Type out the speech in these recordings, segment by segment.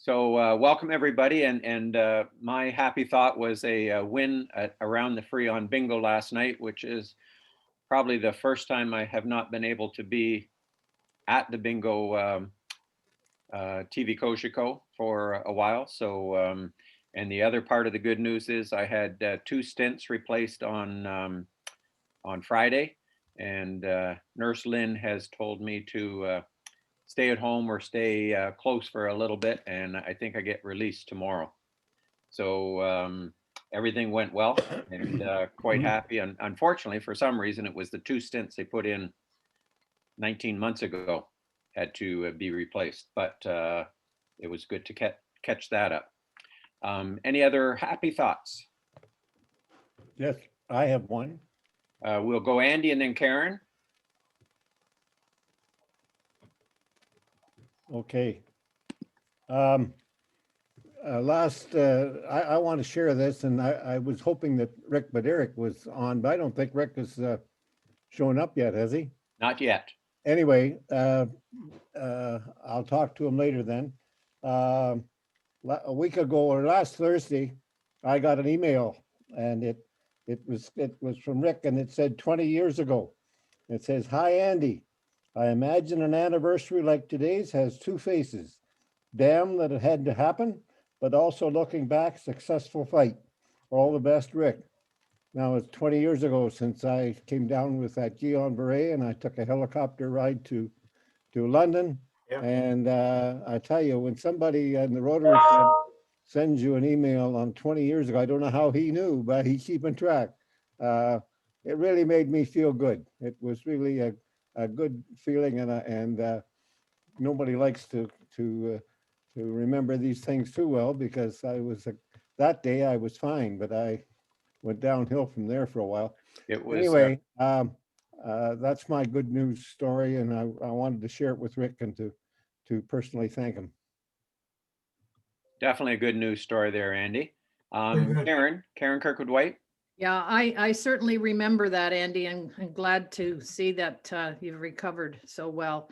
So welcome everybody, and my happy thought was a win around the free on bingo last night, which is probably the first time I have not been able to be at the bingo TV Koshiko for a while. So and the other part of the good news is I had two stints replaced on Friday, and Nurse Lynn has told me to stay at home or stay close for a little bit, and I think I get released tomorrow. So everything went well, and quite happy. And unfortunately, for some reason, it was the two stints they put in 19 months ago had to be replaced, but it was good to catch that up. Any other happy thoughts? Yes, I have one. We'll go Andy and then Karen. Okay. I want to share this, and I was hoping that Rick Baderick was on, but I don't think Rick has shown up yet, has he? Not yet. Anyway, I'll talk to him later then. A week ago or last Thursday, I got an email, and it was from Rick, and it said 20 years ago. It says, "Hi, Andy. I imagine an anniversary like today's has two faces. Damn that it had to happen, but also looking back, successful fight. All the best, Rick." Now it's 20 years ago since I came down with that Guillain Barre, and I took a helicopter ride to London. Yeah. And I tell you, when somebody in the Rotary Club sends you an email on 20 years ago, I don't know how he knew, but he's keeping track. It really made me feel good. It was really a good feeling, and nobody likes to remember these things too well, because that day I was fine, but I went downhill from there for a while. It was Anyway, that's my good news story, and I wanted to share it with Rick and to personally thank him. definitely a good news story there, Andy. Very good. Karen Kirkwood-White. Yeah, I certainly remember that, Andy, and I'm glad to see that you've recovered so well.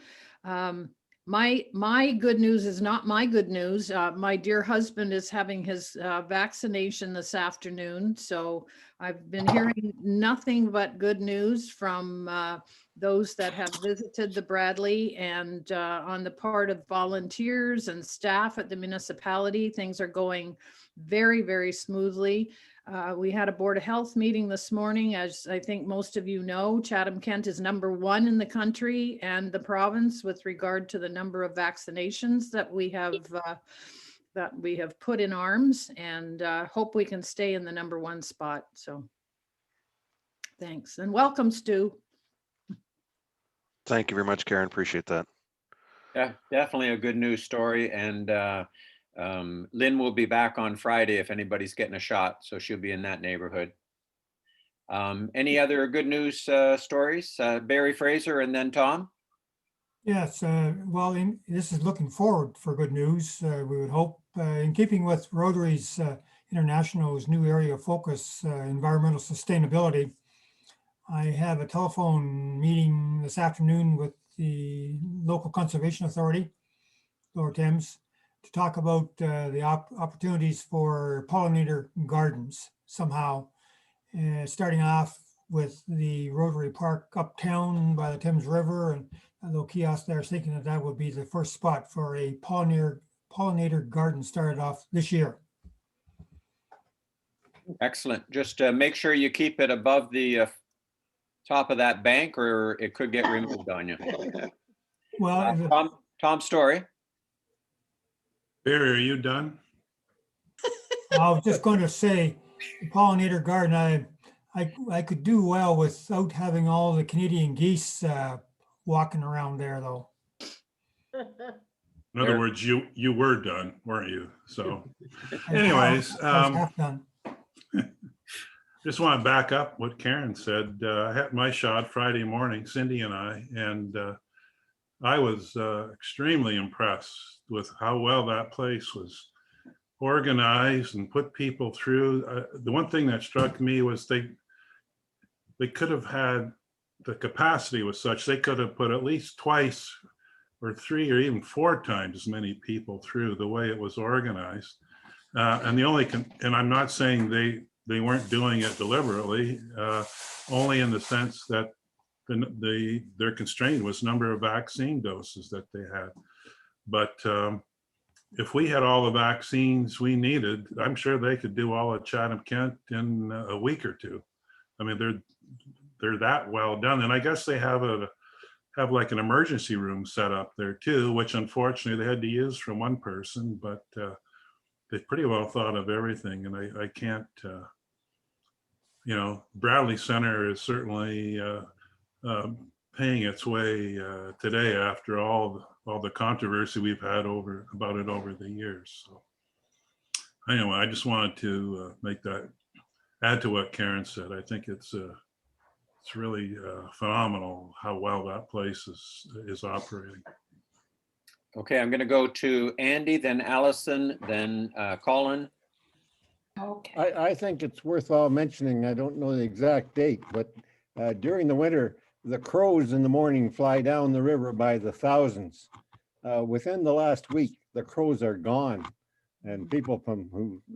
My good news is not my good news. My dear husband is having his vaccination this afternoon, so I've been hearing nothing but good news from those that have visited the Bradley, and on the part of volunteers and staff at the municipality, things are going very, very smoothly. We had a Board of Health meeting this morning. As I think most of you know, Chatham-Kent is #1 in the country and the province with regard to the number of vaccinations that we have put in arms, and hope we can stay in the #1 spot. So thanks, and welcome, Stu. Thank you very much, Karen. Appreciate that. Yeah, definitely a good news story. And Lynn will be back on Friday if anybody's getting a shot, so she'll be in that neighborhood. Any other good news stories? Barry Fraser and then Tom. Yes, well, this is looking forward for good news. We would hope, in keeping with Rotary's International's new area of focus, environmental sustainability. I have a telephone meeting this afternoon with the local conservation authority, Lower Thames, to talk about the opportunities for pollinator gardens somehow, starting off with the Rotary Park uptown by the Thames River, and a little kiosk there. I was thinking that would be the first spot for a pollinator garden started off this year. Excellent. Just make sure you keep it above the top of that bank, or it could get removed on you. Well, Tom Story. Barry, are you done? I was just going to say, the pollinator garden, I could do well without having all the Canadian geese walking around there, though. In other words, you were done, weren't you? So I was anyways, half done. just want to back up what Karen said. I had my shot Friday morning, Cindy and I, and I was extremely impressed with how well that place was organized and put people through. The one thing that struck me was they could have had, the capacity was such, they could have put at least twice or 3 or even 4 times as many people through the way it was organized. And I'm not saying they weren't doing it deliberately, only in the sense that their constraint was number of vaccine doses that they had. But if we had all the vaccines we needed, I'm sure they could do all of Chatham-Kent in a week or 2. I mean, they're that well done. And I guess they have like an emergency room set up there too, which unfortunately they had to use from one person, but they pretty well thought of everything. And I can't, Bradley Center is certainly paying its way today after all the controversy we've had about it over the years. So anyway, I just wanted to add to what Karen said. I think it's really phenomenal how well that place is operating. Okay, I'm going to go to Andy, then Allison, then Colin. Okay. I think it's worthwhile mentioning, I don't know the exact date, but during the winter, the crows in the morning fly down the river by the thousands. Within the last week, the crows are gone. And people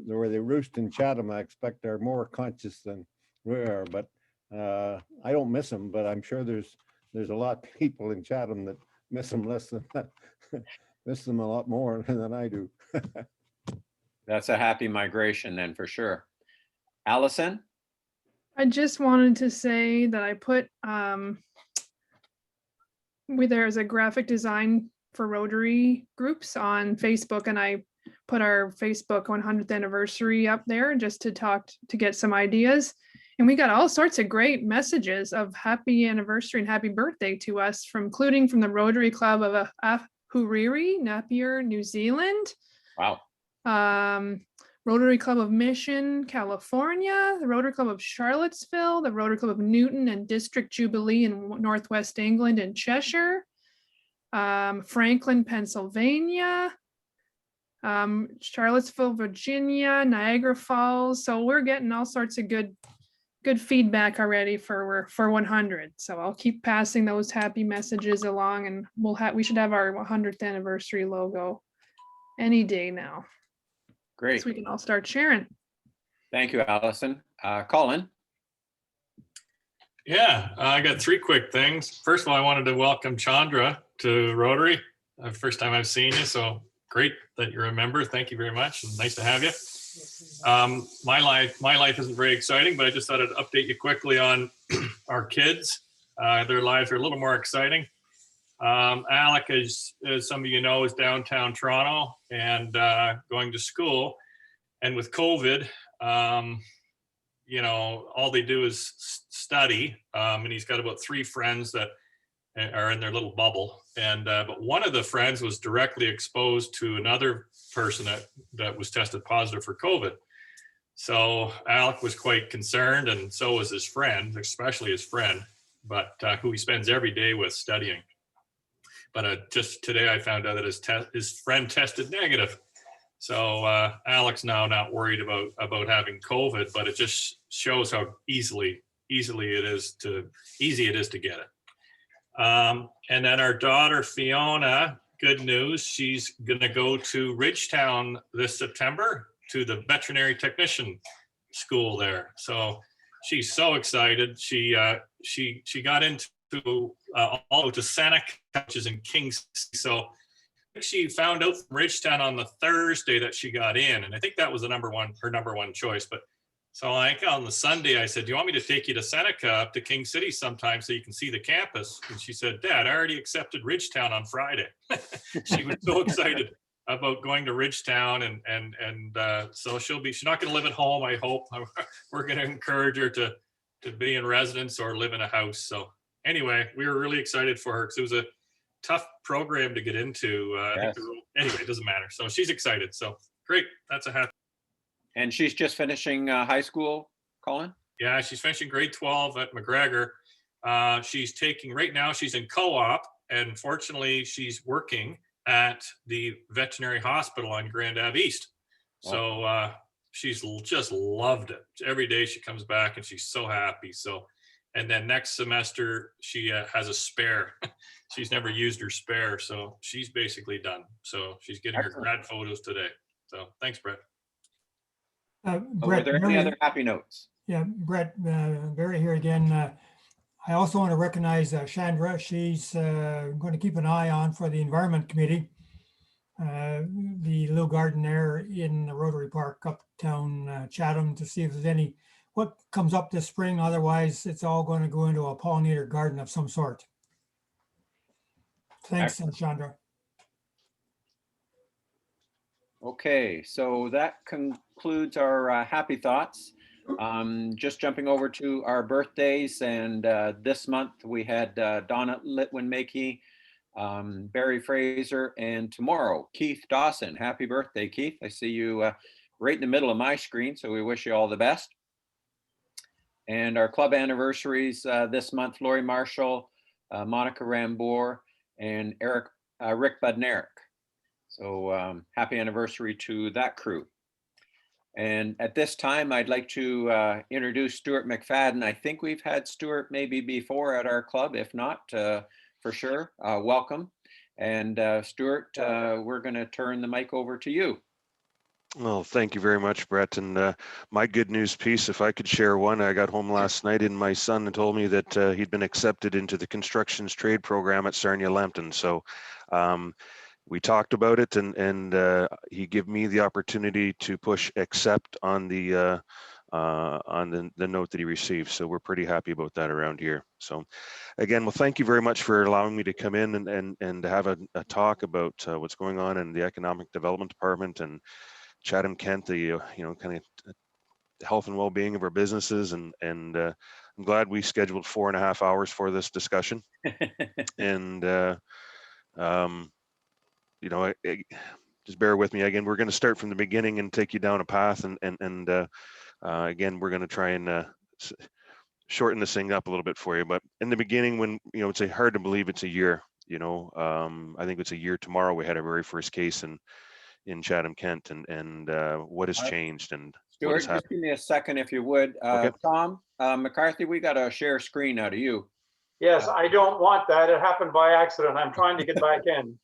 where they roost in Chatham, I expect are more conscious than we are, but I don't miss them, but I'm sure there's a lot of people in Chatham that miss them less than that, miss them a lot more than I do. That's a happy migration then for sure. Allison? I just wanted to say that I put there's a graphic design for Rotary groups on Facebook, and I put our Facebook 100th anniversary up there just to get some ideas. And we got all sorts of great messages of happy anniversary and happy birthday to us, including from the Rotary Club of Ahuriri, Napier, New Zealand. Wow. Rotary Club of Mission, California, the Rotary Club of Charlottesville, the Rotary Club of Newton and District Jubilee in Northwest England and Cheshire, Franklin, Pennsylvania, Charlottesville, Virginia, Niagara Falls. So we're getting all sorts of good feedback already for 100. So I'll keep passing those happy messages along, and we should have our 100th anniversary logo any day now. Great. So we can all start sharing. Thank you, Allison. Colin? Yeah, I got 3 quick things. First of all, I wanted to welcome Chandra to Rotary. First time I've seen you, so great that you're a member. Thank you very much, and nice to have you. My life isn't very exciting, but I just thought I'd update you quickly on our kids. Their lives are a little more exciting. Alec, as some of you know, is downtown Toronto and going to school. And with COVID, all they do is study. And he's got about 3 friends that are in their little bubble. And but one of the friends was directly exposed to another person that was tested positive for COVID. So Alec was quite concerned, and so was his friend, especially his friend, but who he spends every day with studying. But just today I found out that his friend tested negative. So Alec's now not worried about having COVID, but it just shows how easy it is to get it. And then our daughter Fiona, good news, she's gonna go to Ridgetown this September to the veterinary technician school there. So she's so excited. She got into all to Seneca, which is in Kings. So she found out from Ridgetown on the Thursday that she got in, and I think that was her number one choice. But so on the Sunday, I said, "Do you want me to take you to Seneca up to King City sometime so you can see the campus?" And she said, "Dad, I already accepted Ridgetown on Friday." She was so excited about going to Ridgetown, and so she's not going to live at home. I hope we're going to encourage her to be in residence or live in a house. So anyway, we were really excited for her because it was a tough program to get into. Yes. Anyway, it doesn't matter. So she's excited. So great. That's a happy. And she's just finishing high school, Colin? Yeah, she's finishing grade 12 at McGregor. Right now she's in co-op, and fortunately she's working at the veterinary hospital on Grand Ave East. So she's just loved it. Every day she comes back and she's so happy. So And then next semester, she has a spare. She's never used her spare, so she's basically done. So she's getting her Excellent. grad photos today. So thanks, Brett. Were Brett, there any Barry, other happy notes? yeah, Brett, Barry here again. I also want to recognize Chandra. She's going to keep an eye on for the Environment Committee, the little garden there in the Rotary Park uptown Chatham, to see if there's any, what comes up this spring. Otherwise, it's all going to go into a pollinator garden of some sort. Thanks, Chandra. Okay, so that concludes our happy thoughts. Just jumping over to our birthdays, and this month we had Donna Litwin-Makey, Barry Fraser, and tomorrow, Keith Dawson. Happy birthday, Keith. I see you right in the middle of my screen, so we wish you all the best. And our club anniversaries this month, Lori Marshall, Monica Rambour, and Rick Budnerick. So happy anniversary to that crew. And at this time, I'd like to introduce Stuart McFadden. I think we've had Stuart maybe before at our club. If not, for sure, welcome. And Stuart, we're going to turn the mic over to you. Well, thank you very much, Brett. And my good news piece, if I could share one, I got home last night and my son told me that he'd been accepted into the constructions trade program at Sarnia Lambton. So we talked about it, and he gave me the opportunity to push accept on the note that he received. So we're pretty happy about that around here. So again, well, thank you very much for allowing me to come in and have a talk about what's going on in the Economic Development Department and Chatham-Kent, the kind of health and well-being of our businesses. And I'm glad we scheduled 4.5 hours for this discussion. And just bear with me. Again, we're going to start from the beginning and take you down a path. And again, we're going to try and shorten this thing up a little bit for you. But in the beginning, when it's hard to believe it's a year. I think it's a year tomorrow. We had our very first case in Chatham-Kent, and what has changed and what has Stuart, happened. just give me a second if you would. Okay. Tom McCarthy, we got a share screen out of you. Yes, I don't want that. It happened by accident. I'm trying to get back in.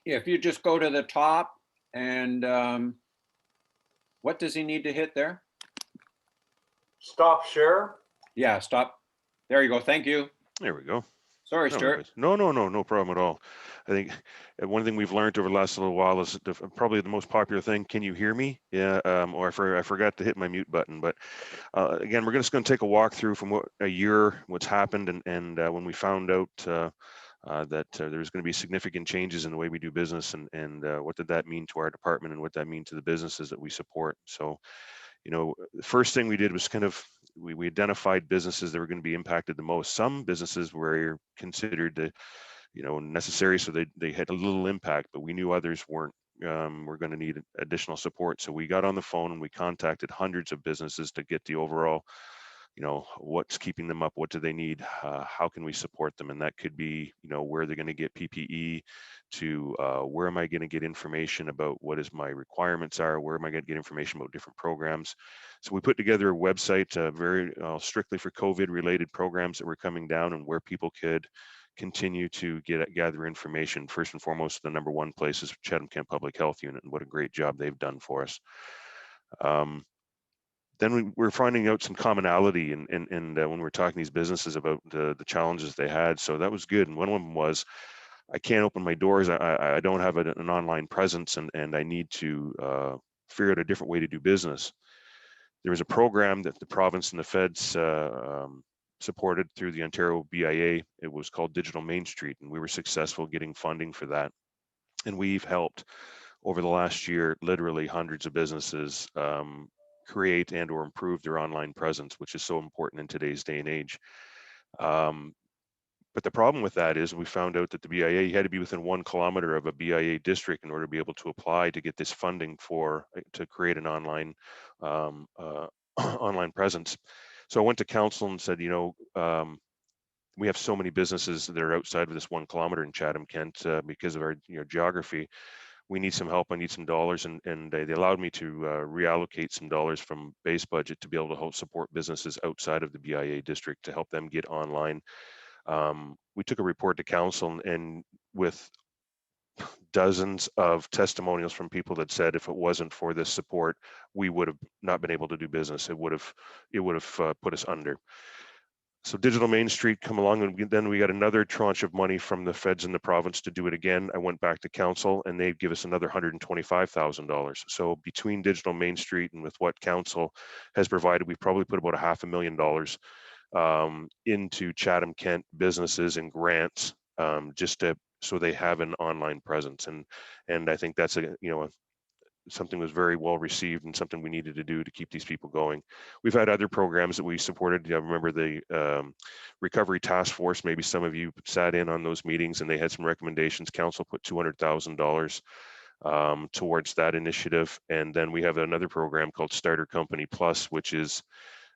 If you just go to the top and what does he need to hit there? Stop share. Yeah, stop. There you go. Thank you. There we go. Sorry, Stuart. No problem at all. I think one thing we've learned over the last little while is probably the most popular thing. Can you hear me? Yeah. Or I forgot to hit my mute button. But again, we're just going to take a walk through from what's happened, and when we found out that there's going to be significant changes in the way we do business, and what did that mean to our department, and what that mean to the businesses that we support. So, the first thing we did was we identified businesses that were going to be impacted the most. Some businesses were considered necessary, so they had a little impact, but we knew others weren't. We're going to need additional support. So we got on the phone and we contacted hundreds of businesses to get the overall, what's keeping them up, what do they need, how can we support them? And that could be, where they're going to get PPE, to where am I going to get information about what is my requirements are, where am I going to get information about different programs. So we put together a website very strictly for COVID related programs that were coming down, and where people could continue to gather information. First and foremost, the number one place is Chatham-Kent Public Health Unit, and what a great job they've done for us. Then we're finding out some commonality and when we're talking to these businesses about the challenges they had. So that was good. And one of them was, I can't open my doors. I don't have an online presence, and I need to figure out a different way to do business. There was a program that the province and the feds supported through the Ontario BIA. It was called Digital Main Street, and we were successful getting funding for that. And we've helped over the last year, literally hundreds of businesses create and or improve their online presence, which is so important in today's day and age. But the problem with that is we found out that the BIA, you had to be within 1 kilometer of a BIA district in order to be able to apply to get this funding to create an online online presence. So I went to council and said, we have so many businesses that are outside of this 1 kilometer in Chatham-Kent because of our geography. we need some help, I need some dollars, and they allowed me to reallocate some dollars from base budget to be able to help support businesses outside of the BIA district to help them get online. We took a report to council, and with dozens of testimonials from people that said if it wasn't for this support, we would have not been able to do business. It would have put us under. So Digital Main Street come along, and then we got another tranche of money from the feds in the province to do it again. I went back to council, and they'd give us another $125,000. So between Digital Main Street and with what council has provided, we've probably put about $500,000 into Chatham-Kent businesses and grants, just so they have an online presence. And I think that's something was very well received and something we needed to do to keep these people going. We've had other programs that we supported. I remember the Recovery Task Force. Maybe some of you sat in on those meetings, and they had some recommendations. Council put $200,000 towards that initiative. And then we have another program called Starter Company Plus, which is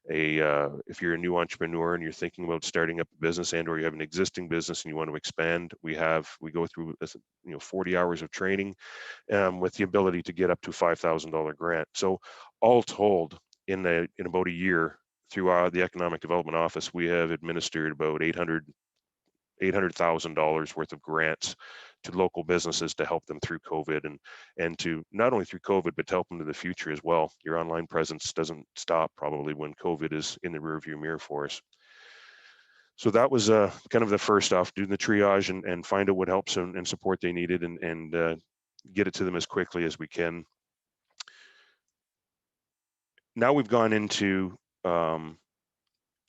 if you're a new entrepreneur and you're thinking about starting up a business, and or you have an existing business and you want to expand, we go through 40 hours of training with the ability to get up to $5,000 grant. So all told, in about a year through the Economic Development Office, we have administered about $800,000 worth of grants to local businesses to help them through COVID, and to not only through COVID, but to help them to the future as well. Your online presence doesn't stop probably when COVID is in the rearview mirror for us. So that was kind of the first off, doing the triage and find out what helps and support they needed, and get it to them as quickly as we can. Now we've gone into,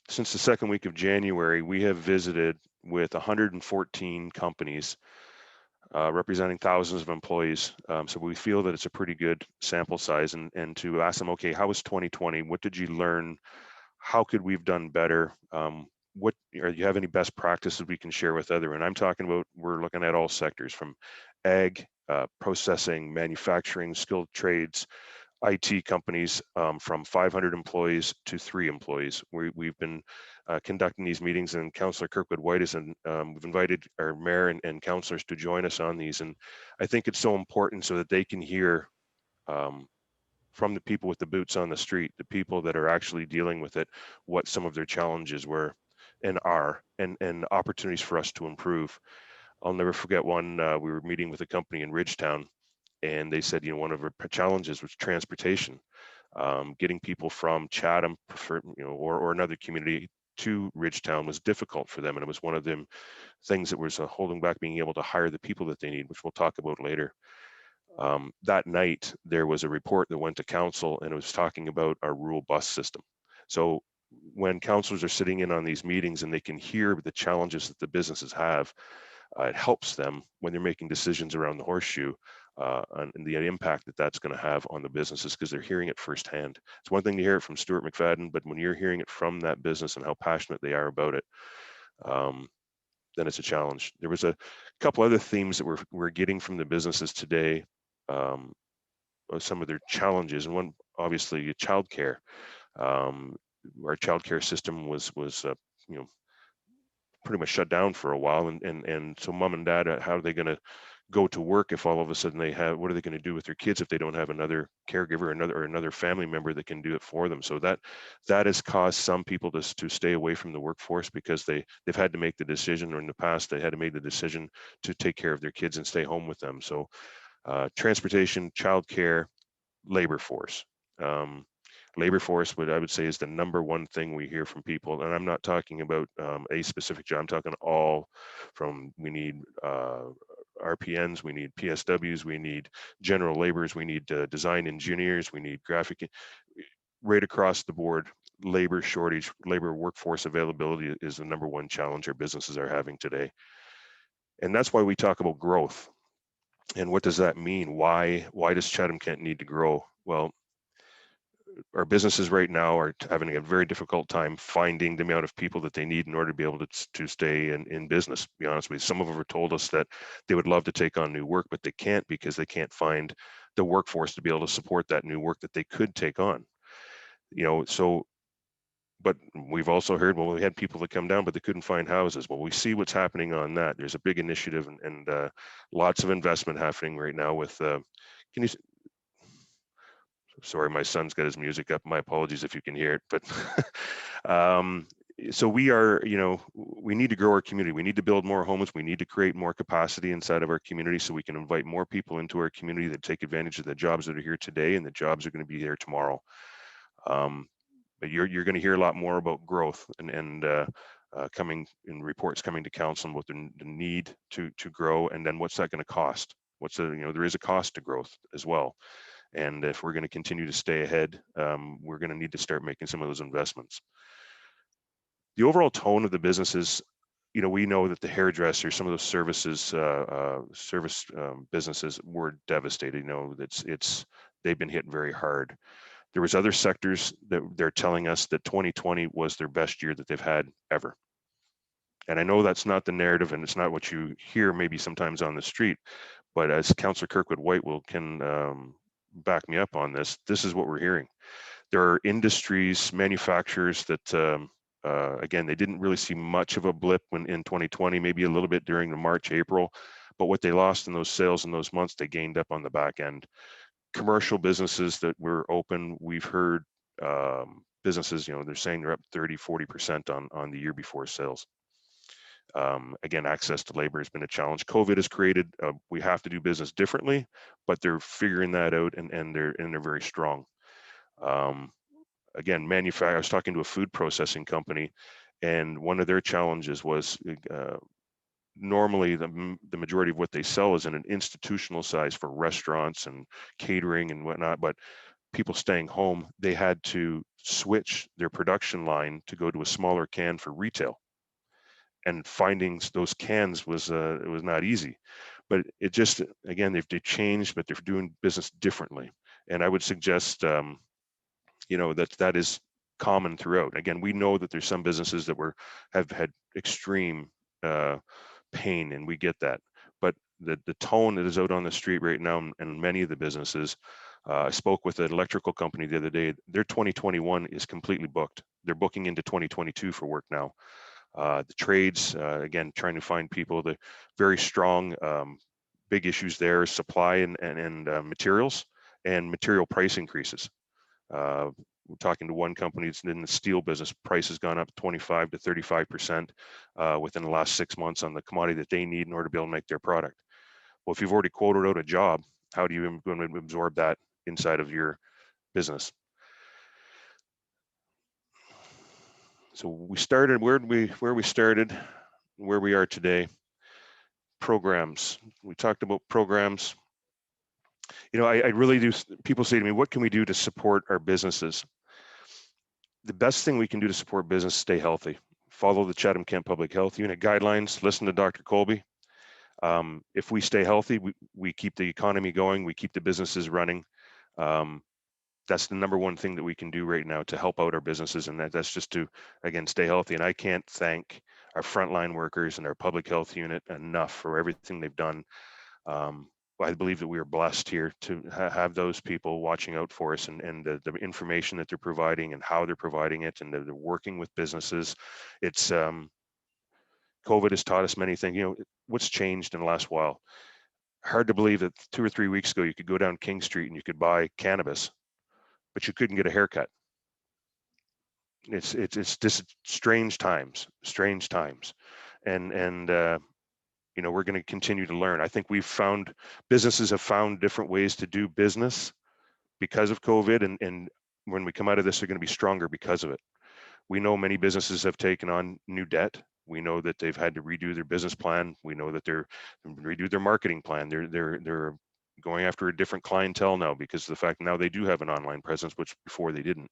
since the second week of January, we have visited with 114 companies representing thousands of employees. So we feel that it's a pretty good sample size, and to ask them, okay, how was 2020? What did you learn? How could we've done better? Do you have any best practices we can share with other? And I'm talking about, we're looking at all sectors from ag, processing, manufacturing, skilled trades, IT companies, from 500 employees to 3 employees. We've been conducting these meetings, and Councillor Kirkwood White we've invited our mayor and councillors to join us on these. And I think it's so important so that they can hear from the people with the boots on the street, the people that are actually dealing with it, what some of their challenges were and are, and opportunities for us to improve. I'll never forget one, we were meeting with a company in Ridgetown, and they said, one of our challenges was transportation, getting people from Chatham, or another community to Ridgetown was difficult for them. And it was one of them things that was holding back being able to hire the people that they need, which we'll talk about later. That night, there was a report that went to council, and it was talking about our rural bus system. So when councillors are sitting in on these meetings and they can hear the challenges that the businesses have, it helps them when they're making decisions around the horseshoe, and the impact that that's going to have on the businesses, because they're hearing it firsthand. It's one thing to hear it from Stuart McFadden, but when you're hearing it from that business and how passionate they are about it, then it's a challenge. There was a couple other themes that we're getting from the businesses today, some of their challenges, and one obviously childcare. Our childcare system was pretty much shut down for a while, and so mom and dad, how are they going to go to work if all of a sudden what are they going to do with their kids if they don't have another caregiver or another family member that can do it for them? So that has caused some people to stay away from the workforce, because they've had to make the decision, or in the past they had to make the decision to take care of their kids and stay home with them. So transportation, childcare, labor force. Labor force, what I would say is the number one thing we hear from people, and I'm not talking about a specific job, I'm talking all from, we need RPNs, we need PSWs, we need general laborers, we need design engineers, we need graphic, right across the board. Labor shortage, labor workforce availability is the number one challenge our businesses are having today. And that's why we talk about growth. And what does that mean? Why does Chatham-Kent need to grow? Well, our businesses right now are having a very difficult time finding the amount of people that they need in order to be able to stay in business. To be honest with you, some of them have told us that they would love to take on new work, but they can't, because they can't find the workforce to be able to support that new work that they could take on. So but we've also heard, well, we had people that come down, but they couldn't find houses. Well, we see what's happening on that. There's a big initiative and lots of investment happening right now with, can you, sorry, my son's got his music up. My apologies if you can hear it, but so we are, you know, we need to grow our community. We need to build more homes. We need to create more capacity inside of our community so we can invite more people into our community that take advantage of the jobs that are here today, and the jobs are going to be here tomorrow. But you're going to hear a lot more about growth and coming in reports coming to council about the need to grow, and then what's that going to cost? What's the, you know, there is a cost to growth as well. And if we're going to continue to stay ahead, we're going to need to start making some of those investments. The overall tone of the businesses, you know, we know that the hairdresser, some of those services, businesses were devastated. You know, they've been hit very hard. There was other sectors that they're telling us that 2020 was their best year that they've had ever. And I know that's not the narrative, and it's not what you hear maybe sometimes on the street, but as Councillor Kirkwood White can back me up on this, this is what we're hearing. There are industries, manufacturers that, again, they didn't really see much of a blip when in 2020, maybe a little bit during the March, April, but what they lost in those sales in those months, they gained up on the back end. Commercial businesses that were open, we've heard businesses, you know, they're saying they're up 30–40% on the year before sales. Again, access to labor has been a challenge. COVID has created, we have to do business differently, but they're figuring that out, and they're very strong. Again, I was talking to a food processing company, and one of their challenges was normally the majority of what they sell is in an institutional size for restaurants and catering and whatnot, but people staying home, they had to switch their production line to go to a smaller can for retail. And finding those cans was it was not easy, but it just, again, they've changed, but they're doing business differently. And I would suggest, you know, that is common throughout. Again, we know that there's some businesses that have had extreme pain, and we get that. But the tone that is out on the street right now, and many of the businesses, I spoke with an electrical company the other day. Their 2021 is completely booked. They're booking into 2022 for work now. The trades, again, trying to find people. The very strong, big issues there: supply and materials, and material price increases. We're talking to one company that's in the steel business. Price has gone up 25 to 35% within the last 6 months on the commodity that they need in order to be able to make their product. Well, if you've already quoted out a job, how do you going to absorb that inside of your business? So we started where we started, where we are today. Programs. We talked about programs. You know, I really do. People say to me, "What can we do to support our businesses?" The best thing we can do to support business: stay healthy. Follow the Chatham-Kent Public Health Unit guidelines. Listen to Dr. Colby. If we stay healthy, we keep the economy going. We keep the businesses running. That's the number one thing that we can do right now to help out our businesses, and that's just to, again, stay healthy. And I can't thank our frontline workers and our public health unit enough for everything they've done. I believe that we are blessed here to have those people watching out for us, and the information that they're providing and how they're providing it, and they're working with businesses. It's COVID has taught us many things. You know, what's changed in the last while? Hard to believe that 2 or 3 weeks ago you could go down King Street and you could buy cannabis, but you couldn't get a haircut. It's just strange times, and you know, we're going to continue to learn. I think businesses have found different ways to do business because of COVID, and when we come out of this, they're going to be stronger because of it. We know many businesses have taken on new debt. We know that they've had to redo their business plan. We know that they're redo their marketing plan. They're going after a different clientele now because of the fact now they do have an online presence, which before they didn't.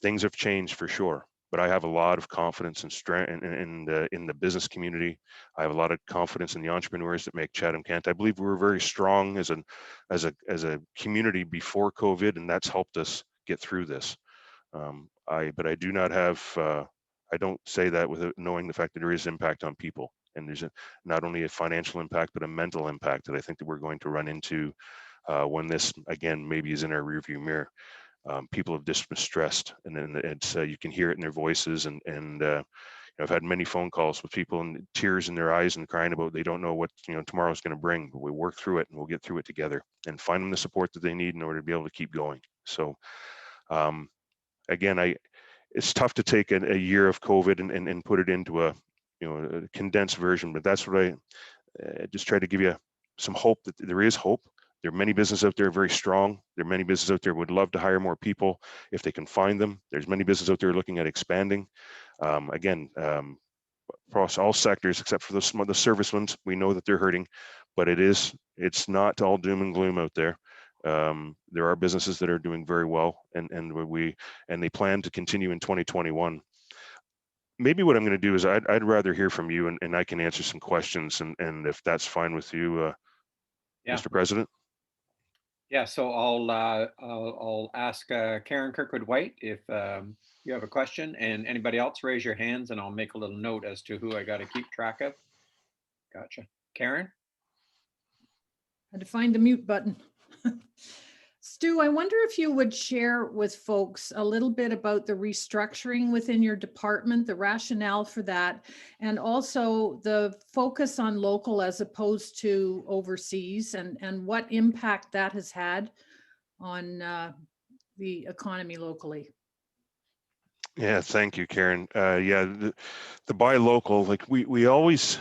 Things have changed for sure, but I have a lot of confidence and strength in the business community. I have a lot of confidence in the entrepreneurs that make Chatham-Kent. I believe we were very strong as a community before COVID, and that's helped us get through this. But I do not have. I don't say that without knowing the fact that there is impact on people, and there's not only a financial impact but a mental impact that I think that we're going to run into when this again maybe is in our rearview mirror. people have just been stressed, and then it's you can hear it in their voices, and I've had many phone calls with people and tears in their eyes and crying about they don't know what tomorrow's going to bring. But we work through it and we'll get through it together and find them the support that they need in order to be able to keep going. So again, it's tough to take a year of COVID and put it into a a condensed version, but that's what I just try to give you some hope that there is hope. There are many businesses out there very strong. There are many businesses out there who would love to hire more people if they can find them. There's many businesses out there looking at expanding. Again, across all sectors except for the service ones, we know that they're hurting, but it's not all doom and gloom out there. There are businesses that are doing very well, and they plan to continue in 2021. Maybe what I'm going to do is I'd rather hear from you, and I can answer some questions, and if that's fine with you, Yeah. Mr. President. Yeah, so I'll ask Karen Kirkwood-White if you have a question, and anybody else raise your hands, and I'll make a little note as to who I got to keep track of. Gotcha. Karen? Had to find the mute button. Stu, I wonder if you would share with folks a little bit about the restructuring within your department, the rationale for that, and also the focus on local as opposed to overseas, and what impact that has had on the economy locally. Yeah, thank you, Karen. Yeah, the buy local, like we always,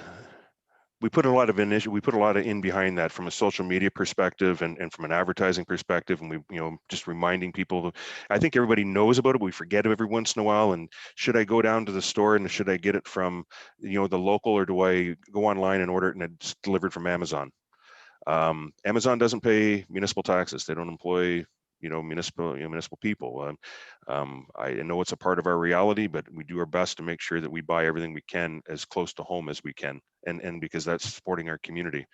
we put a lot of in behind that from a social media perspective and from an advertising perspective, and we just reminding people. I think everybody knows about it. We forget it every once in a while. And should I go down to the store and should I get it from the local, or do I go online and order it and it's delivered from Amazon? Amazon doesn't pay municipal taxes. They don't employ municipal people. I know it's a part of our reality, but we do our best to make sure that we buy everything we can as close to home as we can, and because that's supporting our community,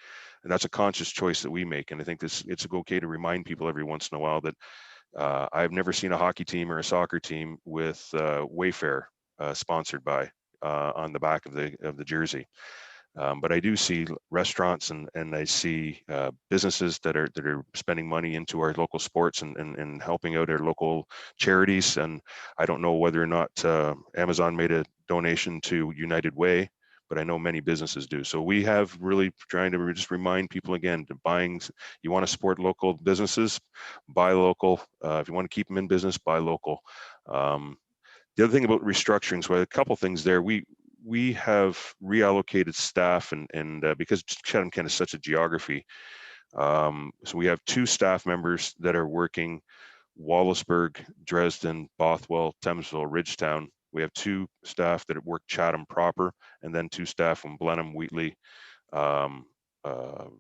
and that's a conscious choice that we make. And I think it's okay to remind people every once in a while that I've never seen a hockey team or a soccer team with Wayfair sponsored by on the back of the jersey. But I do see restaurants and I see businesses that are spending money into our local sports and helping out our local charities. And I don't know whether or not Amazon made a donation to United Way, but I know many businesses do. So we have really trying to just remind people again, you want to support local businesses, buy local. If you want to keep them in business, buy local. The other thing about restructurings, well, a couple things there. We have reallocated staff, and because Chatham-Kent is such a geography, so we have 2 staff members that are working Wallaceburg, Dresden, Bothwell, Thamesville, Ridgetown. We have 2 staff that work Chatham proper, and then 2 staff from Blenheim, Wheatley,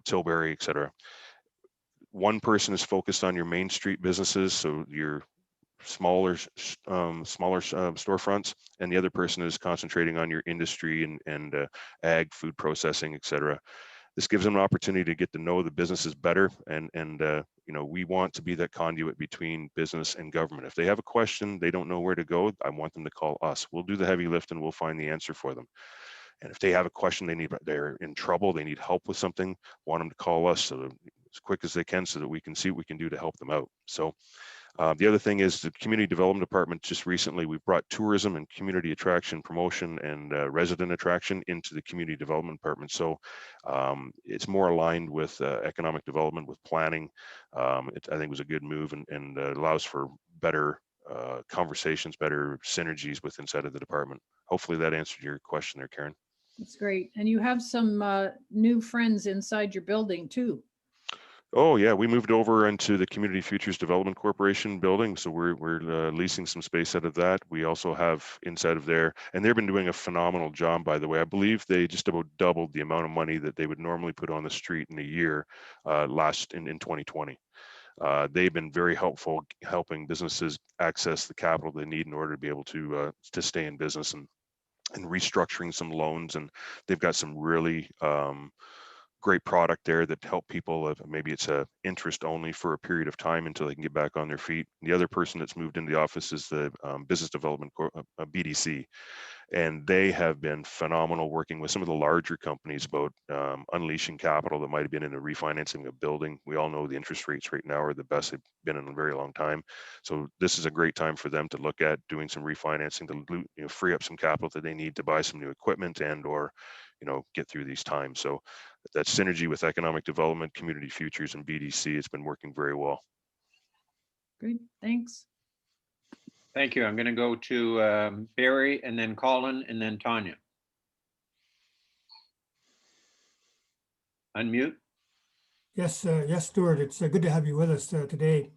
Tilbury, etc. One person is focused on your Main Street businesses, so your smaller storefronts, and the other person is concentrating on your industry and ag, food processing, etc. This gives them an opportunity to get to know the businesses better, and we want to be that conduit between business and government. If they have a question, they don't know where to go, I want them to call us. We'll do the heavy lift and we'll find the answer for them. And if they have a question, they're in trouble, they need help with something, want them to call us as quick as they can so that we can see what we can do to help them out. So the other thing is the community development department. Just recently, we've brought tourism and community attraction promotion and resident attraction into the community development department. So it's more aligned with economic development, with planning. I think was a good move, and allows for better conversations, better synergies with inside of the department. Hopefully that answered your question there, Karen. That's great. And you have some new friends inside your building too. Oh yeah, we moved over into the Community Futures Development Corporation building, so we're leasing some space out of that. We also have inside of there, and they've been doing a phenomenal job, by the way. I believe they just about doubled the amount of money that they would normally put on the street in a year in 2020. They've been very helpful helping businesses access the capital they need in order to be able to stay in business, and restructuring some loans, and they've got some really great product there that help people. Maybe it's a interest only for a period of time until they can get back on their feet. The other person that's moved into the office is the business development BDC, And they have been phenomenal working with some of the larger companies about unleashing capital that might have been in a refinancing a building. We all know the interest rates right now are the best they've been in a very long time. So this is a great time for them to look at doing some refinancing to free up some capital that they need to buy some new equipment and or get through these times. So that synergy with economic development, community futures, and BDC has been working very well. Great, thanks. Thank you. I'm going to go to Barry and then Colin and then Tanya. Unmute. Yes, yes, Stuart, it's good to have you with us today.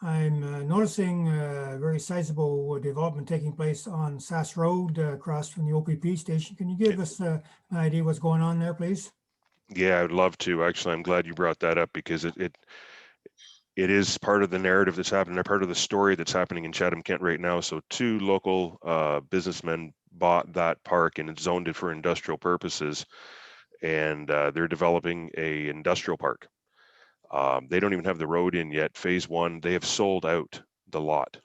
I'm noticing a very sizable development taking place on Sass Road across from the OPP station. Can you give us an idea what's going on there, please? Yeah, I'd love to. Actually, I'm glad you brought that up because it is part of the narrative that's happening. They're part of the story that's happening in Chatham-Kent right now. So 2 local businessmen bought that park and it's zoned it for industrial purposes, and they're developing a industrial park. They don't even have the road in yet. Phase 1, they have sold out the lot.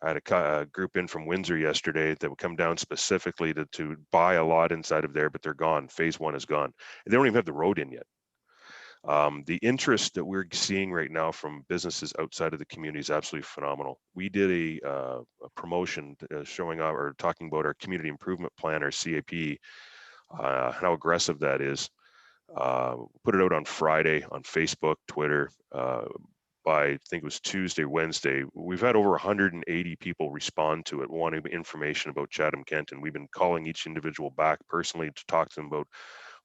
I had a group in from Windsor yesterday that would come down specifically to buy a lot inside of there, but they're gone. Phase 1 is gone. And they don't even have the road in yet. The interest that we're seeing right now from businesses outside of the community is absolutely phenomenal. We did a promotion showing up or talking about our community improvement plan, our CAP, how aggressive that is. Put it out on Friday on Facebook, Twitter. By I think it was Tuesday, Wednesday, we've had over 180 people respond to it, wanting information about Chatham-Kent, and we've been calling each individual back personally to talk to them about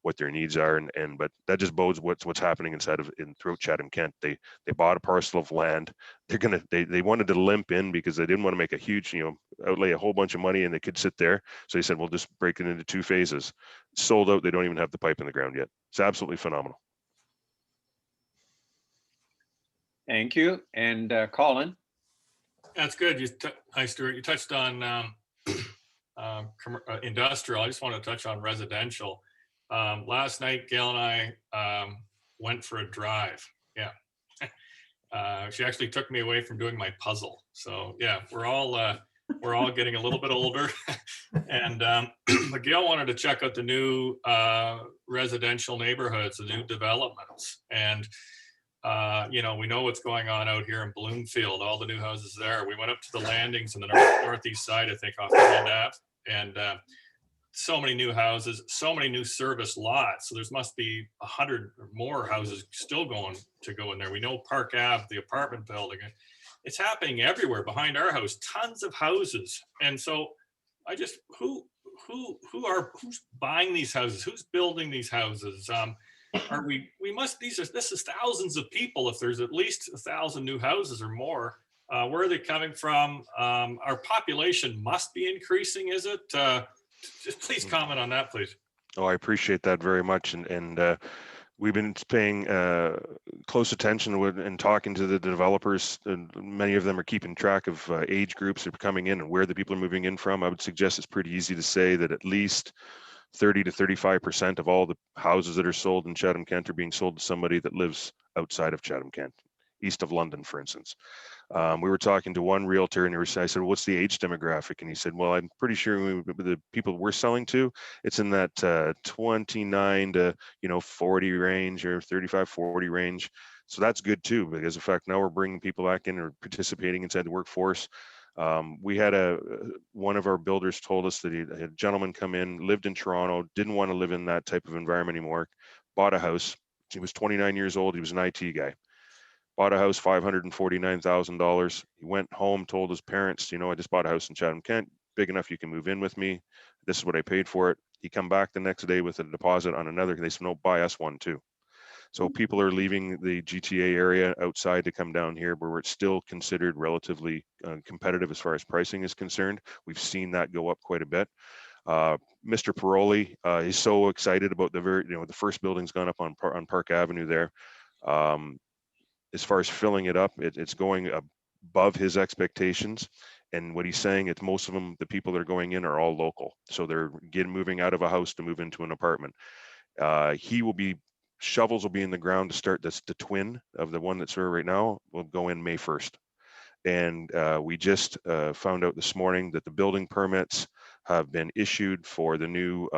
what their needs are, but that just bodes what's happening throughout Chatham-Kent. They bought a parcel of land. They wanted to limp in because they didn't want to make a huge, outlay a whole bunch of money and they could sit there. So they said, we'll just break it into 2 phases. Sold out. They don't even have the pipe in the ground yet. It's absolutely phenomenal. Thank you. And Colin. That's good. Hi, Stuart. You touched on industrial. I just want to touch on residential. Last night, Gail and I went for a drive. Yeah. She actually took me away from doing my puzzle. So yeah, we're all getting a little bit older. And but Gail wanted to check out the new residential neighborhoods, the new developments. And we know what's going on out here in Bloomfield, all the new houses there. We went up to the landings on the northeast side, I think, off Grand Ave, and so many new houses, so many new service lots. So there's must be 100 or more houses still going to go in there. We know Park Ave, the apartment building, it's happening everywhere behind our house, tons of houses. And so I just, who's buying these houses? Who's building these houses? This is thousands of people. If there's at least 1,000 new houses or more, where are they coming from? Our population must be increasing, is it? Just please comment on that, please. Oh, I appreciate that very much. And we've been paying close attention and talking to the developers. And many of them are keeping track of age groups that are coming in and where the people are moving in from. I would suggest it's pretty easy to say that at least 30 to 35% of all the houses that are sold in Chatham-Kent are being sold to somebody that lives outside of Chatham-Kent, east of London, for instance. We were talking to one realtor and I said, well, what's the age demographic? And he said, well, I'm pretty sure the people we're selling to, it's in that 29 to 40 range or 35, 40 range. So that's good too, because in fact, now we're bringing people back in or participating inside the workforce. We had one of our builders told us that he had a gentleman come in, lived in Toronto, didn't want to live in that type of environment anymore, bought a house. He was 29 years old. He was an IT guy. Bought a house, $549,000. He went home, told his parents, I just bought a house in Chatham-Kent, big enough you can move in with me. This is what I paid for it. He come back the next day with a deposit on another. They said, no, buy us one too. So people are leaving the GTA area outside to come down here where it's still considered relatively competitive as far as pricing is concerned. We've seen that go up quite a bit. Mr. Paroli is so excited about the first building's gone up on Park Avenue there. As far as filling it up, it's going above his expectations. And what he's saying, it's most of them, the people that are going in are all local. So they're moving out of a house to move into an apartment. Shovels will be in the ground to start. That's the twin of the one that's here right now. Will go in May 1st. And we just found out this morning that the building permits have been issued for the new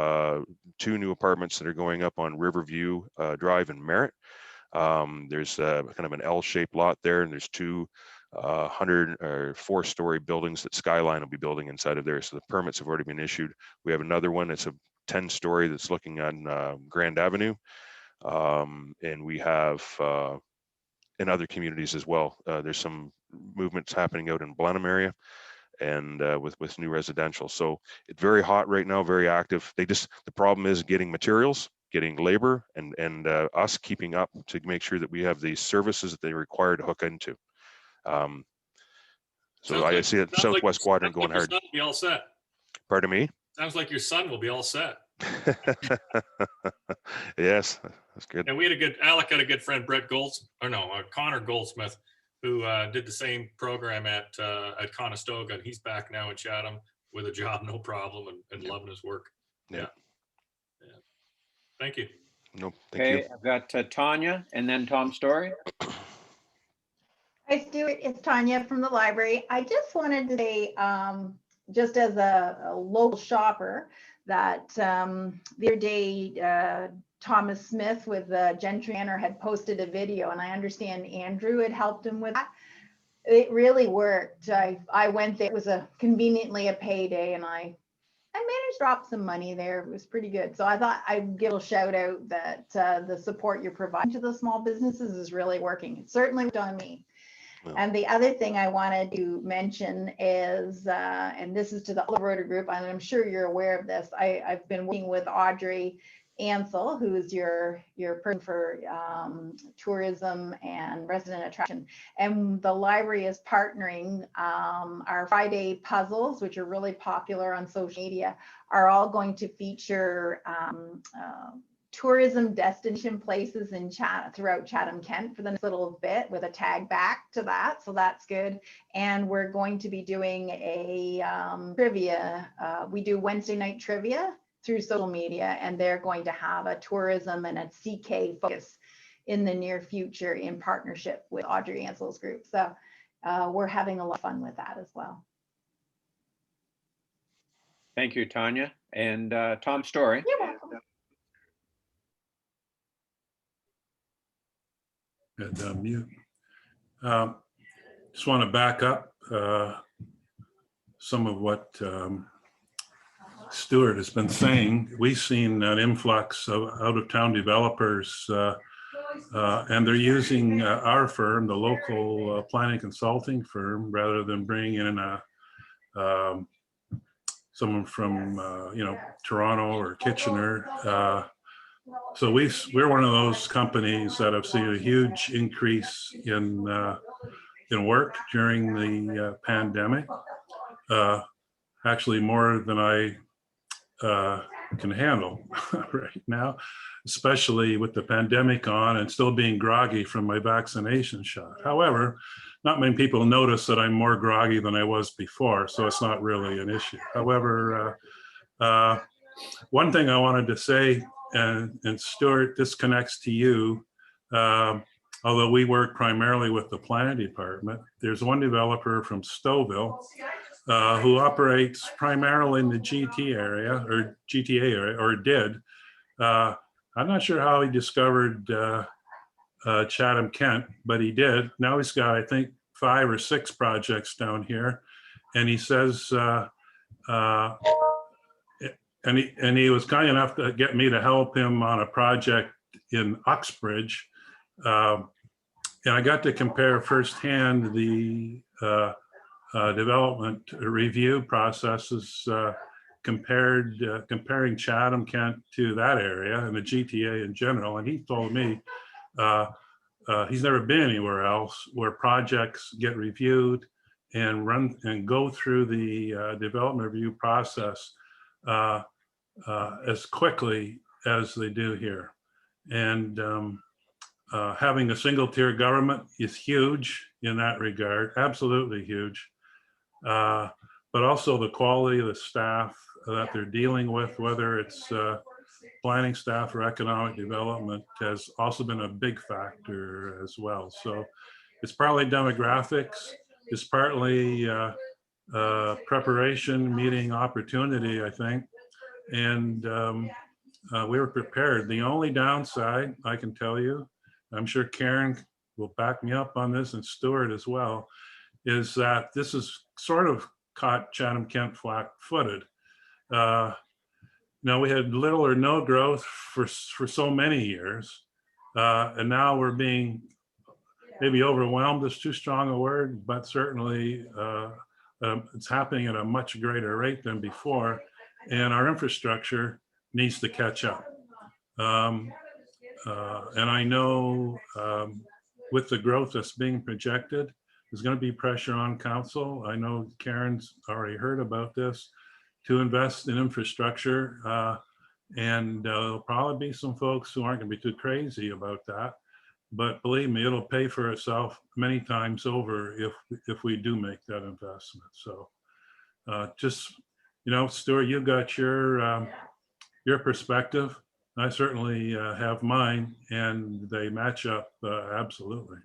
2 new apartments that are going up on Riverview Drive in Merritt. There's kind of an L-shaped lot there, and there's 2 100 or 4-story buildings that Skyline will be building inside of there. So the permits have already been issued. We have another one that's a 10-story that's looking on Grand Avenue, and we have in other communities as well. There's some movements happening out in Blenheim area, and with new residential. So it's very hot right now, very active. The problem is getting materials, getting labor, and us keeping up to make sure that we have the services that they require to hook into. So I see it Southwest Quadrant going hard. Your son will be all set. Pardon me? Sounds like your son will be all set. Yes, that's good. And Alec had a good friend, Connor Goldsmith, who did the same program at Conestoga, and he's back now in Chatham with a job, no problem, and loving his work. Yeah. Thank you. No, thank you. I've got Tanya and then Tom Story. Hi, Stuart. It's Tanya from the library. I just wanted to say, just as a local shopper, that the other day, Thomas Smith with Gentry Manor had posted a video, and I understand Andrew had helped him with that. It really worked. I went there. It was conveniently a payday, and I managed to drop some money there. It was pretty good. So I thought I'd give a shout out that the support you're providing to the small businesses is really working. It certainly worked on me. And the other thing I wanted to mention is, and this is to the Rotary Group, and I'm sure you're aware of this, I've been working with Audrey Ansell, who's your person for tourism and resident attraction. And the library is partnering. Our Friday puzzles, which are really popular on social media, are all going to feature tourism destination places in throughout Chatham-Kent for the next little bit, with a tag back to that. So that's good. And we're going to be doing a trivia. We do Wednesday night trivia through social media, and they're going to have a tourism and a CK focus in the near future in partnership with Audrey Ansell's group. So we're having a lot of fun with that as well. Thank you, Tanya. And Tom Story. You're welcome. And mute. Just want to back up some of what Stuart has been saying. We've seen an influx of out-of-town developers, and they're using our firm, the local planning consulting firm, rather than bringing in someone from Toronto or Kitchener. So we're one of those companies that have seen a huge increase in work during the pandemic. Actually, more than I can handle right now, especially with the pandemic on and still being groggy from my vaccination shot. However, not many people notice that I'm more groggy than I was before, so it's not really an issue. However, one thing I wanted to say, and Stuart, this connects to you, although we work primarily with the planning department. There's one developer from Stouffville who operates primarily in the GTA area, or did. I'm not sure how he discovered Chatham-Kent, but he did. Now he's got, I think, 5 or 6 projects down here, and he says, and he was kind enough to get me to help him on a project in Uxbridge. And I got to compare firsthand the development review processes comparing Chatham-Kent to that area and the GTA in general. And he told me he's never been anywhere else where projects get reviewed and go through the development review process as quickly as they do here. And having a single tier government is huge in that regard, absolutely huge. But also the quality of the staff that they're dealing with, whether it's planning staff or economic development, has also been a big factor as well. So it's partly demographics, it's partly preparation, meeting opportunity, I think. And we were prepared. The only downside, I can tell you, I'm sure Karen will back me up on this, and Stuart as well, is that this is sort of caught Chatham-Kent flat-footed. Now, we had little or no growth for so many years, and now we're being maybe overwhelmed is too strong a word, but certainly it's happening at a much greater rate than before, and our infrastructure needs to catch up. And I know with the growth that's being projected, there's going to be pressure on council. I know Karen's already heard about this, to invest in infrastructure. And there'll probably be some folks who aren't going to be too crazy about that. But believe me, it'll pay for itself many times over if we do make that investment. So just, you know, Stuart, you've got your perspective. I certainly have mine, and they match up absolutely.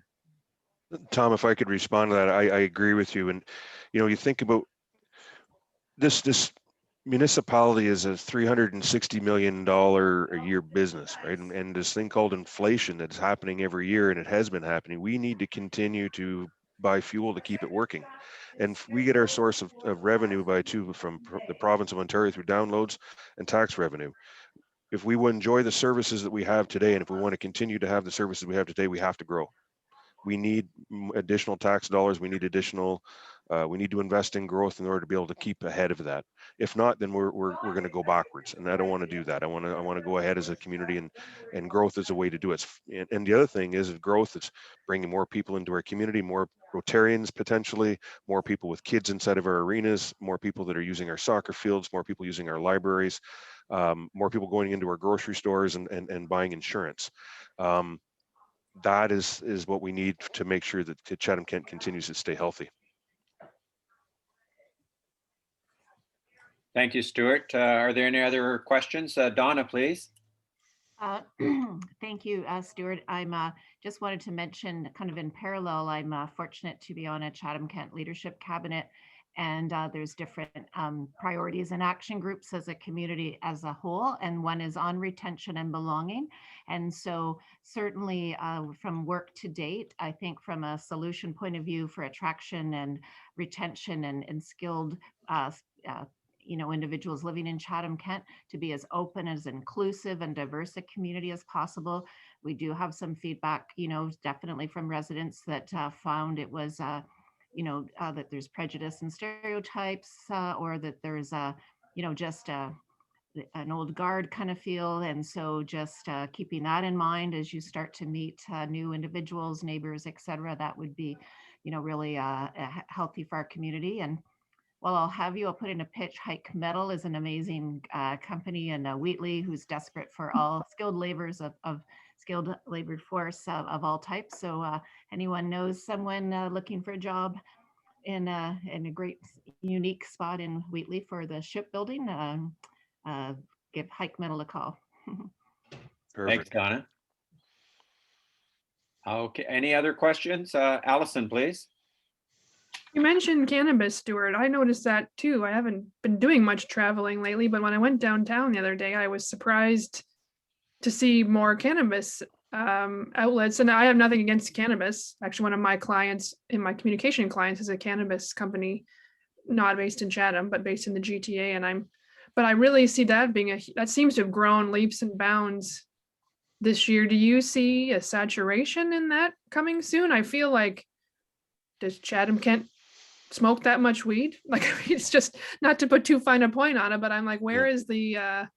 Tom, if I could respond to that, I agree with you. And, you know, you think about this municipality is a $360 million a year business, right? And this thing called inflation that's happening every year, and it has been happening. We need to continue to buy fuel to keep it working. And we get our source of revenue from the province of Ontario through downloads and tax revenue. If we will enjoy the services that we have today, and if we want to continue to have the services we have today, we have to grow. We need additional tax dollars. We need we need to invest in growth in order to be able to keep ahead of that. If not, then we're going to go backwards, and I don't want to do that. I want to go ahead as a community, and growth is a way to do it. And the other thing is growth. It's bringing more people into our community, more Rotarians potentially, more people with kids inside of our arenas, more people that are using our soccer fields, more people using our libraries, more people going into our grocery stores and buying insurance. That is what we need to make sure that Chatham-Kent continues to stay healthy. Thank you, Stuart. Are there any other questions? Donna, please. Thank you, Stuart. I'm just wanted to mention, kind of in parallel, I'm fortunate to be on a Chatham-Kent leadership cabinet, and there's different priorities and action groups as a community as a whole, and one is on retention and belonging. And so certainly from work to date, I think from a solution point of view for attraction and retention and skilled individuals living in Chatham-Kent, to be as open, as inclusive and diverse a community as possible. We do have some feedback, definitely from residents that found it was, that there's prejudice and stereotypes, or that there's, just an old guard kind of feel. And so just keeping that in mind as you start to meet new individuals, neighbors, et cetera, that would be, really healthy for our community. And well, I'll have you, I'll put in a pitch. Hike Metal is an amazing company in Wheatley who's desperate for all skilled laborers of skilled labor force of all types. So anyone knows someone looking for a job in a great, unique spot in Wheatley for the shipbuilding, give Hike Metal a call. Thanks, Donna. Okay, any other questions? Allison, please. You mentioned cannabis, Stuart. I noticed that too. I haven't been doing much traveling lately, but when I went downtown the other day, I was surprised to see more cannabis outlets. And I have nothing against cannabis. Actually, one of my clients in my communication clients is a cannabis company, not based in Chatham, but based in the GTA. But I really see that being that seems to have grown leaps and bounds this year. Do you see a saturation in that coming soon? I feel like, does Chatham-Kent smoke that much weed? Like, it's just, not to put too fine a point on it, but I'm like, where is the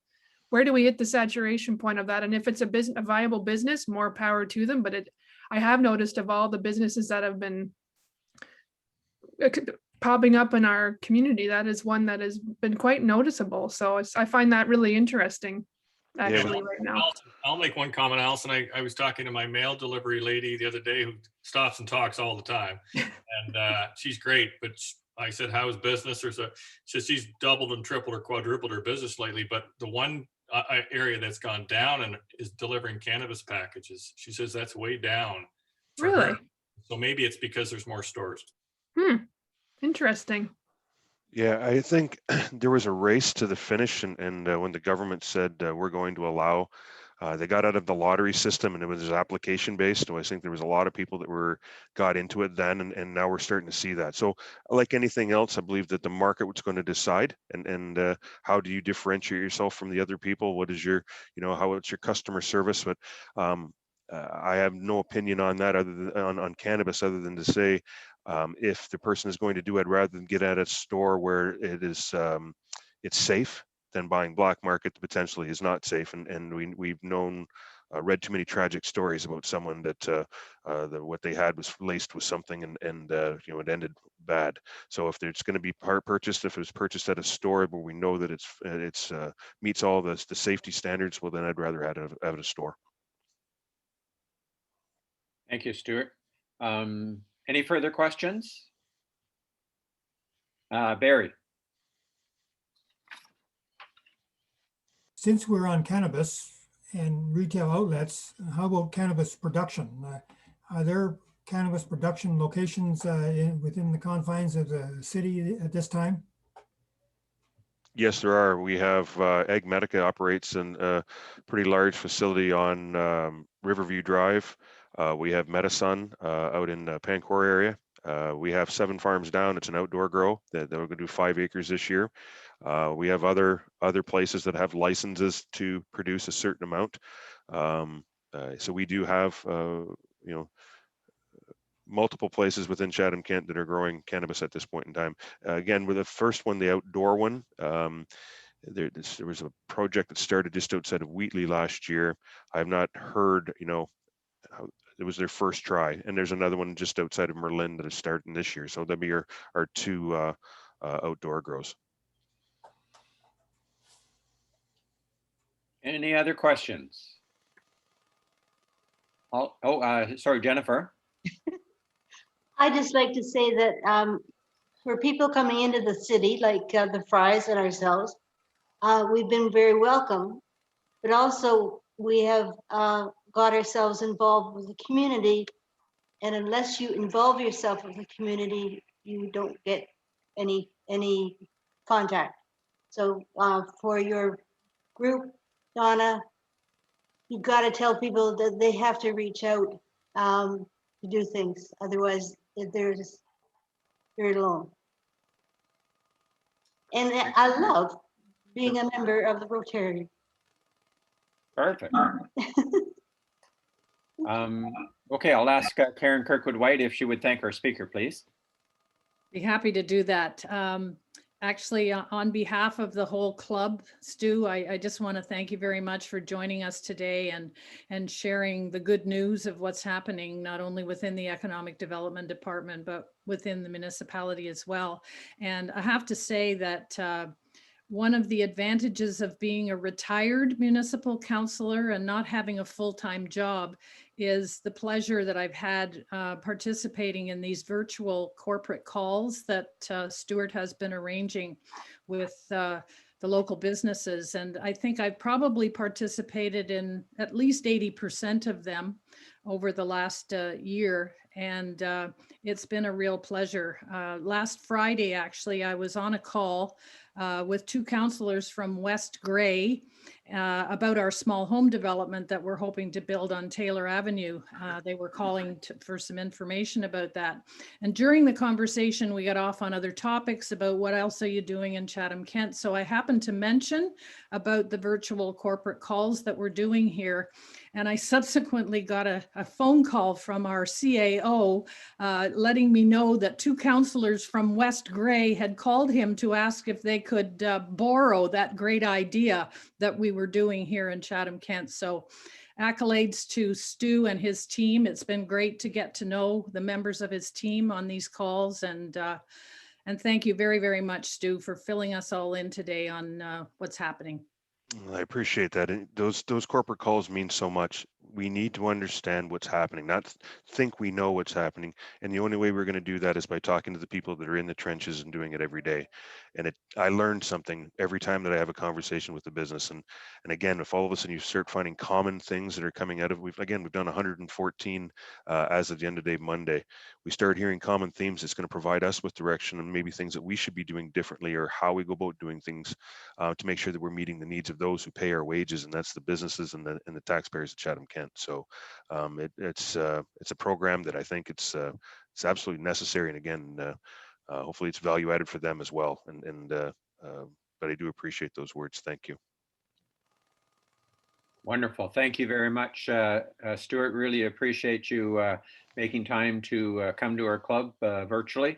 where do we hit the saturation point of that? And if it's a viable business, more power to them. But I have noticed, of all the businesses that have been popping up in our community, that is one that has been quite noticeable. So I find that really interesting, actually, right now. I'll make one comment, Allison. I was talking to my mail delivery lady the other day who stops and talks all the time. And she's great, but I said, how's business? She says she's doubled and tripled or quadrupled her business lately, but the one area that's gone down and is delivering cannabis packages. She says that's way down. Really? Her. So maybe it's because there's more stores. Interesting. Yeah, I think there was a race to the finish, and when the government said we're going to allow, they got out of the lottery system and it was application based. So I think there was a lot of people that got into it then, and now we're starting to see that. So like anything else, I believe that the market was going to decide, and how do you differentiate yourself from the other people? What is your, how it's your customer service? But I have no opinion on that other than on cannabis, other than to say, if the person is going to do it, rather than get at a store where it is it's safe, then buying black market potentially is not safe. And we've known, read too many tragic stories about someone that what they had was laced with something, and it ended bad. So if it's going to be purchased, if it was purchased at a store where we know that it's meets all the safety standards, well, then I'd rather have it at a store. Thank you, Stuart. Any further questions? Barry. Since we're on cannabis and retail outlets, how about cannabis production? Are there cannabis production locations within the confines of the city at this time? Yes, there are. We have Ag Medica operates in a pretty large facility on Riverview Drive. We have Medisun out in Pancor area. We have 7 farms down. It's an outdoor grow that we're going to do 5 acres this year. We have other places that have licenses to produce a certain amount. So we do have multiple places within Chatham-Kent that are growing cannabis at this point in time. Again, with the first one, the outdoor one, there was a project that started just outside of Wheatley last year. I have not heard, it was their first try, and there's another one just outside of Merlin that is starting this year. So that'll be our 2 outdoor grows. Any other questions? Sorry, Jennifer. I just like to say that for people coming into the city, like the Fries and ourselves, we've been very welcome, but also we have got ourselves involved with the community. And unless you involve yourself with the community, you don't get any contact. So for your group, Donna, you've got to tell people that they have to reach out to do things. Otherwise, they're alone. And I love being a member of the Rotary. Perfect. Okay, I'll ask Karen Kirkwood-White if she would thank our speaker, please. Be happy to do that. Actually, on behalf of the whole club, Stu, I just want to thank you very much for joining us today and sharing the good news of what's happening, not only within the Economic Development Department, but within the municipality as well. And I have to say that one of the advantages of being a retired municipal councillor and not having a full-time job is the pleasure that I've had participating in these virtual corporate calls that Stuart has been arranging with the local businesses. And I think I've probably participated in at least 80% of them over the last year. And it's been a real pleasure. Last Friday, actually, I was on a call with 2 councillors from West Grey about our small home development that we're hoping to build on Taylor Avenue. They were calling for some information about that. And during the conversation, we got off on other topics about what else are you doing in Chatham-Kent. So I happened to mention about the virtual corporate calls that we're doing here. And I subsequently got a phone call from our CAO letting me know that 2 councillors from West Grey had called him to ask if they could borrow that great idea that we were doing here in Chatham-Kent. So accolades to Stu and his team. It's been great to get to know the members of his team on these calls. And thank you very, very much, Stu, for filling us all in today on what's happening. I appreciate that. And those corporate calls mean so much. we need to understand what's happening, not think we know what's happening. And the only way we're going to do that is by talking to the people that are in the trenches and doing it every day. And I learned something every time that I have a conversation with the business. And again, if all of a sudden you start finding common things that are coming out of, we've done 114 as of the end of day Monday. We start hearing common themes. It's going to provide us with direction and maybe things that we should be doing differently, or how we go about doing things to make sure that we're meeting the needs of those who pay our wages, and that's the businesses and the taxpayers of Chatham-Kent. So it's a program that I think it's absolutely necessary, and again, hopefully it's value added for them as well. But I do appreciate those words. Thank you. Wonderful. Thank you very much, Stuart. Really appreciate you making time to come to our club virtually.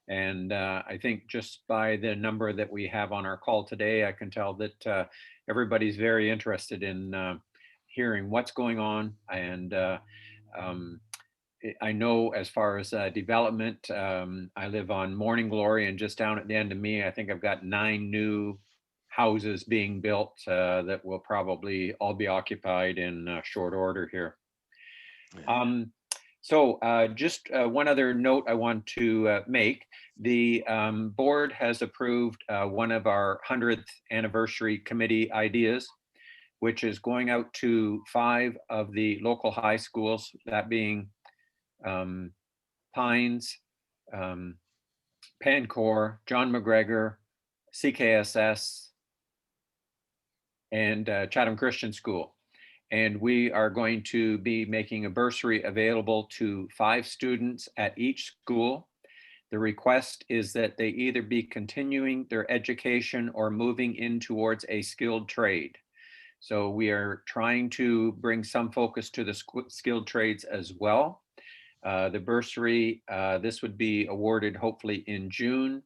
And I think just by the number that we have on our call today, I can tell that everybody's very interested in hearing what's going on. And I know as far as development, I live on Morning Glory, and just down at the end of me, I think I've got 9 new houses being built that will probably all be occupied in short order here. So just one other note I want to make. The board has approved one of our 100th anniversary committee ideas, which is going out to 5 of the local high schools, that being Pines, Pancor, John McGregor, CKSS, and Chatham Christian School. And we are going to be making a bursary available to 5 students at each school. The request is that they either be continuing their education or moving in towards a skilled trade. So we are trying to bring some focus to the skilled trades as well. The bursary, this would be awarded hopefully in June,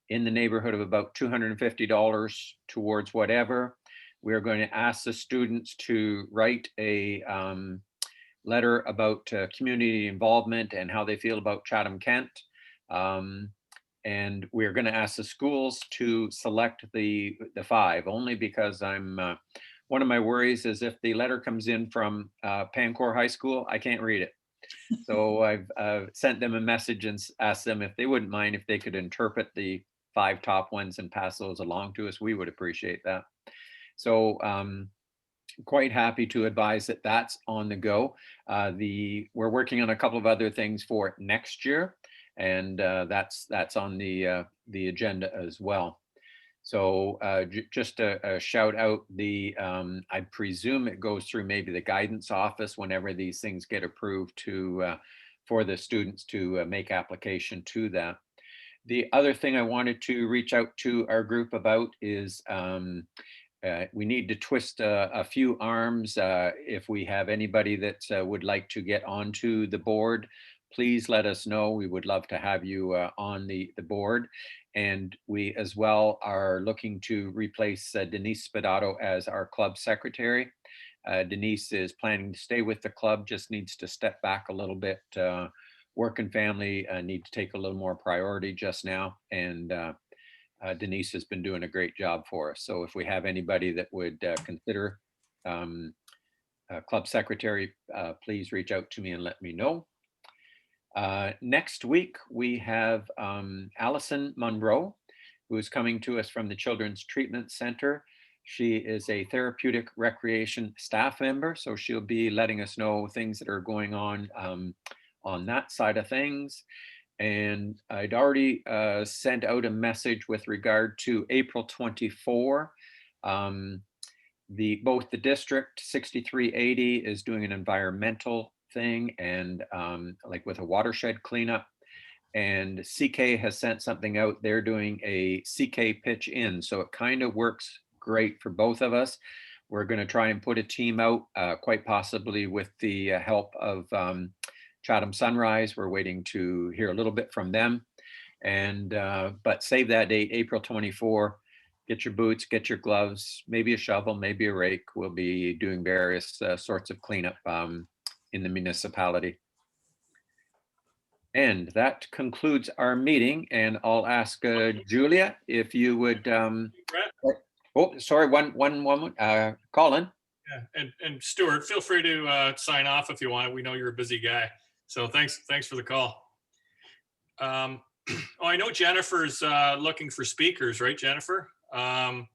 in the neighborhood of about $250 towards whatever. We are going to ask the students to write a letter about community involvement and how they feel about Chatham-Kent. And we're going to ask the schools to select the 5, only because one of my worries is if the letter comes in from Pancor High School, I can't read it. So I've sent them a message and asked them if they wouldn't mind if they could interpret the 5 top ones and pass those along to us. We would appreciate that. So quite happy to advise that that's on the go. We're working on a couple of other things for next year, and that's on the agenda as well. So just a shout out, I presume it goes through maybe the guidance office whenever these things get approved for the students to make application to that. The other thing I wanted to reach out to our group about is we need to twist a few arms. If we have anybody that would like to get onto the board, please let us know. We would love to have you on the board. And we as well are looking to replace Denise Spadato as our club secretary. Denise is planning to stay with the club, just needs to step back a little bit. Work and family need to take a little more priority just now. And Denise has been doing a great job for us. So if we have anybody that would consider club secretary, please reach out to me and let me know. Next week, we have Allison Monroe, who is coming to us from the Children's Treatment Center. She is a therapeutic recreation staff member, so she'll be letting us know things that are going on that side of things. And I'd already sent out a message with regard to April 24. Both the District 6380 is doing an environmental thing and like with a watershed cleanup. And CK has sent something out. They're doing a CK pitch in. So it kind of works great for both of us. We're going to try and put a team out, quite possibly with the help of Chatham Sunrise. We're waiting to hear a little bit from them. And but save that date, April 24. Get your boots, get your gloves, maybe a shovel, maybe a rake. We'll be doing various sorts of cleanup in the municipality. And that concludes our meeting. And I'll ask Julia if you would. Oh, sorry, one moment. Colin. Yeah, and Stuart, feel free to sign off if you want. We know you're a busy guy. So thanks for the call. Oh, I know Jennifer's looking for speakers, right, Jennifer? I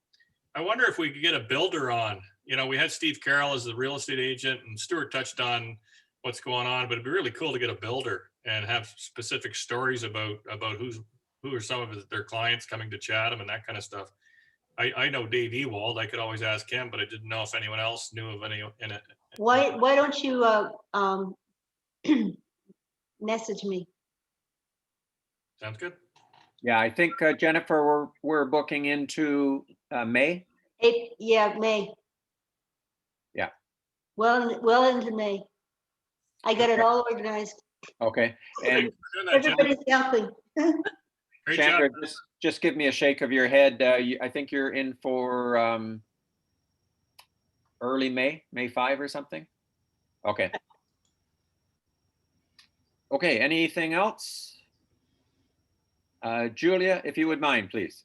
wonder if we could get a builder on. You know, we had Steve Carroll as the real estate agent, and Stuart touched on what's going on, but it'd be really cool to get a builder and have specific stories about who are some of their clients coming to Chatham and that kind of stuff. I know Dave Ewald. I could always ask him, but I didn't know if anyone else knew of any in it. Why don't you message me? Sounds good. Yeah, I think Jennifer, we're booking into May. Yeah, May. Yeah. Well into May. I got it all organized. Okay. And Everybody's helping. Great Chandra, job. just give me a shake of your head. I think you're in for early May, May 5 or something. Okay. Okay, anything else? Julia, if you would mind, please.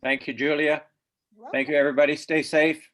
Thank you, Julia. Thank you, everybody. Stay safe.